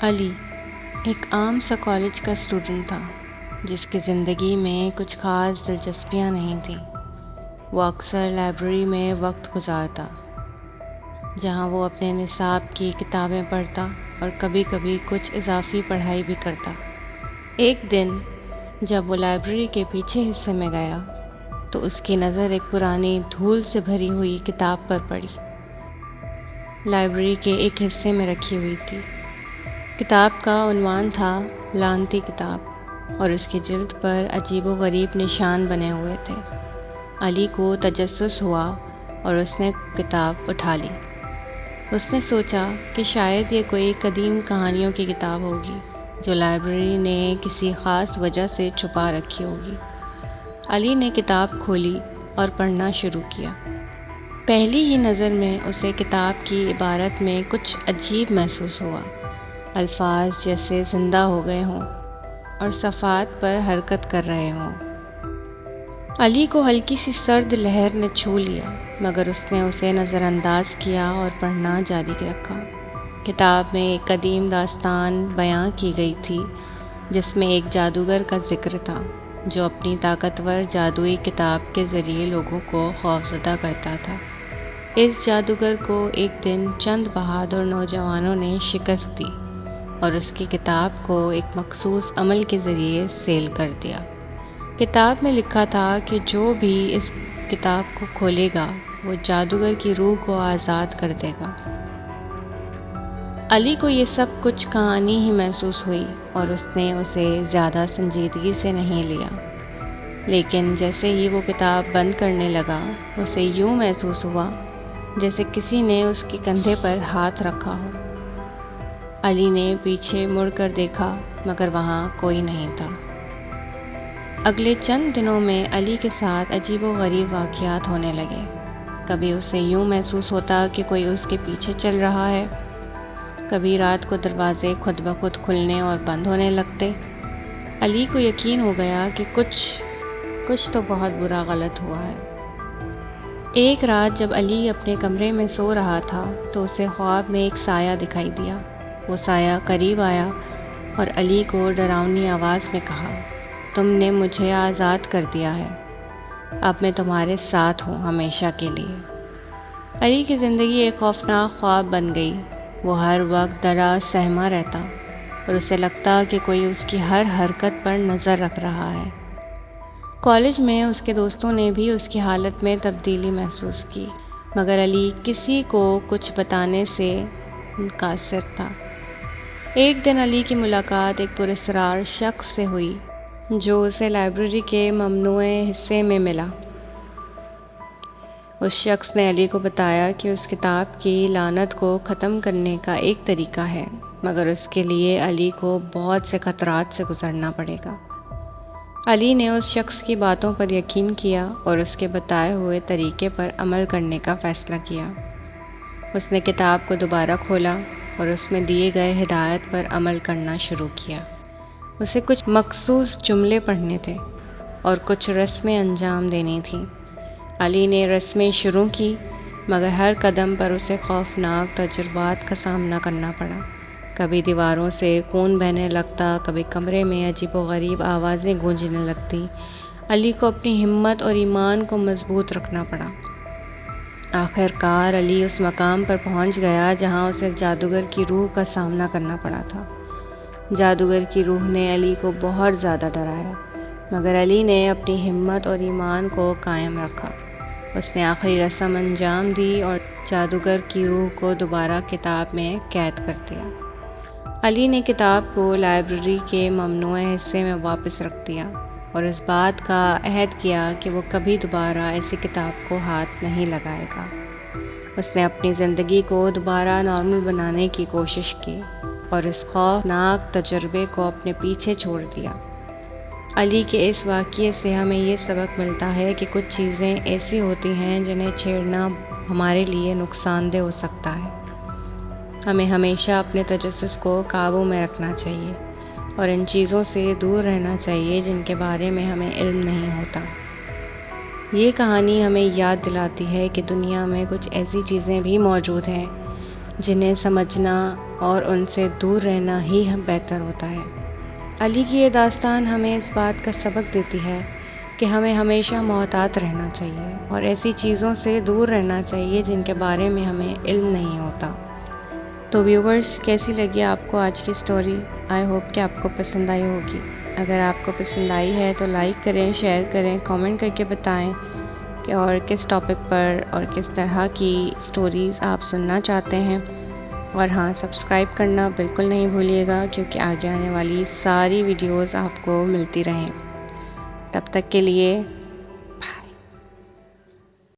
علی ایک عام سا کالج کا اسٹوڈنٹ تھا جس کی زندگی میں کچھ خاص دلچسپیاں نہیں تھیں۔ وہ اکثر لائبریری میں وقت گزارتا، جہاں وہ اپنے نصاب کی کتابیں پڑھتا اور کبھی کبھی کچھ اضافی پڑھائی بھی کرتا۔ ایک دن جب وہ لائبریری کے پیچھے حصے میں گیا تو اس کی نظر ایک پرانی دھول سے بھری ہوئی کتاب پر پڑی۔ لائبریری کے ایک حصے میں رکھی ہوئی تھی۔ کتاب کا عنوان تھا لعنتی کتاب، اور اس کی جلد پر عجیب و غریب نشان بنے ہوئے تھے۔ علی کو تجسس ہوا اور اس نے کتاب اٹھا لی۔ اس نے سوچا کہ شاید یہ کوئی قدیم کہانیوں کی کتاب ہوگی جو لائبریری نے کسی خاص وجہ سے چھپا رکھی ہوگی۔ علی نے کتاب کھولی اور پڑھنا شروع کیا۔ پہلی ہی نظر میں اسے کتاب کی عبارت میں کچھ عجیب محسوس ہوا، الفاظ جیسے زندہ ہو گئے ہوں اور صفحات پر حرکت کر رہے ہوں۔ علی کو ہلکی سی سرد لہر نے چھو لیا، مگر اس نے اسے نظر انداز کیا اور پڑھنا جاری رکھا۔ کتاب میں ایک قدیم داستان بیان کی گئی تھی جس میں ایک جادوگر کا ذکر تھا جو اپنی طاقتور جادوئی کتاب کے ذریعے لوگوں کو خوفزدہ کرتا تھا۔ اس جادوگر کو ایک دن چند بہادر نوجوانوں نے شکست دی اور اس کی کتاب کو ایک مخصوص عمل کے ذریعے سیل کر دیا۔ کتاب میں لکھا تھا کہ جو بھی اس کتاب کو کھولے گا وہ جادوگر کی روح کو آزاد کر دے گا۔ علی کو یہ سب کچھ کہانی ہی محسوس ہوئی اور اس نے اسے زیادہ سنجیدگی سے نہیں لیا، لیکن جیسے ہی وہ کتاب بند کرنے لگا اسے یوں محسوس ہوا جیسے کسی نے اس کے کندھے پر ہاتھ رکھا ہو۔ علی نے پیچھے مڑ کر دیکھا مگر وہاں کوئی نہیں تھا۔ اگلے چند دنوں میں علی کے ساتھ عجیب و غریب واقعات ہونے لگے۔ کبھی اسے یوں محسوس ہوتا کہ کوئی اس کے پیچھے چل رہا ہے، کبھی رات کو دروازے خود بخود کھلنے اور بند ہونے لگتے۔ علی کو یقین ہو گیا کہ کچھ تو بہت برا غلط ہوا ہے۔ ایک رات جب علی اپنے کمرے میں سو رہا تھا تو اسے خواب میں ایک سایہ دکھائی دیا۔ وہ سایہ قریب آیا اور علی کو ڈراؤنی آواز میں کہا، تم نے مجھے آزاد کر دیا ہے، اب میں تمہارے ساتھ ہوں ہمیشہ کے لیے۔ علی کی زندگی ایک خوفناک خواب بن گئی۔ وہ ہر وقت ڈرا سہما رہتا اور اسے لگتا کہ کوئی اس کی ہر حرکت پر نظر رکھ رہا ہے۔ کالج میں اس کے دوستوں نے بھی اس کی حالت میں تبدیلی محسوس کی، مگر علی کسی کو کچھ بتانے سے قاصر تھا۔ ایک دن علی کی ملاقات ایک پراسرار شخص سے ہوئی جو اسے لائبریری کے ممنوع حصے میں ملا۔ اس شخص نے علی کو بتایا کہ اس کتاب کی لعنت کو ختم کرنے کا ایک طریقہ ہے، مگر اس کے لیے علی کو بہت سے خطرات سے گزرنا پڑے گا۔ علی نے اس شخص کی باتوں پر یقین کیا اور اس کے بتائے ہوئے طریقے پر عمل کرنے کا فیصلہ کیا۔ اس نے کتاب کو دوبارہ کھولا اور اس میں دیے گئے ہدایت پر عمل کرنا شروع کیا۔ اسے کچھ مخصوص جملے پڑھنے تھے اور کچھ رسمیں انجام دینی تھیں۔ علی نے رسمیں شروع کی، مگر ہر قدم پر اسے خوفناک تجربات کا سامنا کرنا پڑا۔ کبھی دیواروں سے خون بہنے لگتا، کبھی کمرے میں عجیب و غریب آوازیں گونجنے لگتی۔ علی کو اپنی ہمت اور ایمان کو مضبوط رکھنا پڑا۔ آخر کار علی اس مقام پر پہنچ گیا جہاں اسے جادوگر کی روح کا سامنا کرنا پڑا تھا۔ جادوگر کی روح نے علی کو بہت زیادہ ڈرایا، مگر علی نے اپنی ہمت اور ایمان کو قائم رکھا۔ اس نے آخری رسم انجام دی اور جادوگر کی روح کو دوبارہ کتاب میں قید کر دیا۔ علی نے کتاب کو لائبریری کے ممنوع حصے میں واپس رکھ دیا اور اس بات کا عہد کیا کہ وہ کبھی دوبارہ ایسی کتاب کو ہاتھ نہیں لگائے گا۔ اس نے اپنی زندگی کو دوبارہ نارمل بنانے کی کوشش کی اور اس خوفناک تجربے کو اپنے پیچھے چھوڑ دیا۔ علی کے اس واقعے سے ہمیں یہ سبق ملتا ہے کہ کچھ چیزیں ایسی ہوتی ہیں جنہیں چھیڑنا ہمارے لیے نقصان دہ ہو سکتا ہے۔ ہمیں ہمیشہ اپنے تجسس کو قابو میں رکھنا چاہیے اور ان چیزوں سے دور رہنا چاہیے جن کے بارے میں ہمیں علم نہیں ہوتا۔ یہ کہانی ہمیں یاد دلاتی ہے کہ دنیا میں کچھ ایسی چیزیں بھی موجود ہیں جنہیں سمجھنا اور ان سے دور رہنا ہی بہتر ہوتا ہے۔ علی کی یہ داستان ہمیں اس بات کا سبق دیتی ہے کہ ہمیں ہمیشہ محتاط رہنا چاہیے اور ایسی چیزوں سے دور رہنا چاہیے جن کے بارے میں ہمیں علم نہیں ہوتا۔ تو ویورز، کیسی لگی آپ کو آج کی سٹوری؟ آئی ہوپ کہ آپ کو پسند آئی ہوگی۔ اگر آپ کو پسند آئی ہے تو لائک کریں، شیئر کریں، کامنٹ کر کے بتائیں کہ اور کس ٹاپک پر اور کس طرح کی سٹوریز آپ سننا چاہتے ہیں۔ اور ہاں، سبسکرائب کرنا بالکل نہیں بھولیے گا کیونکہ آگے آنے والی ساری ویڈیوز آپ کو ملتی رہیں۔ تب تک کے لیے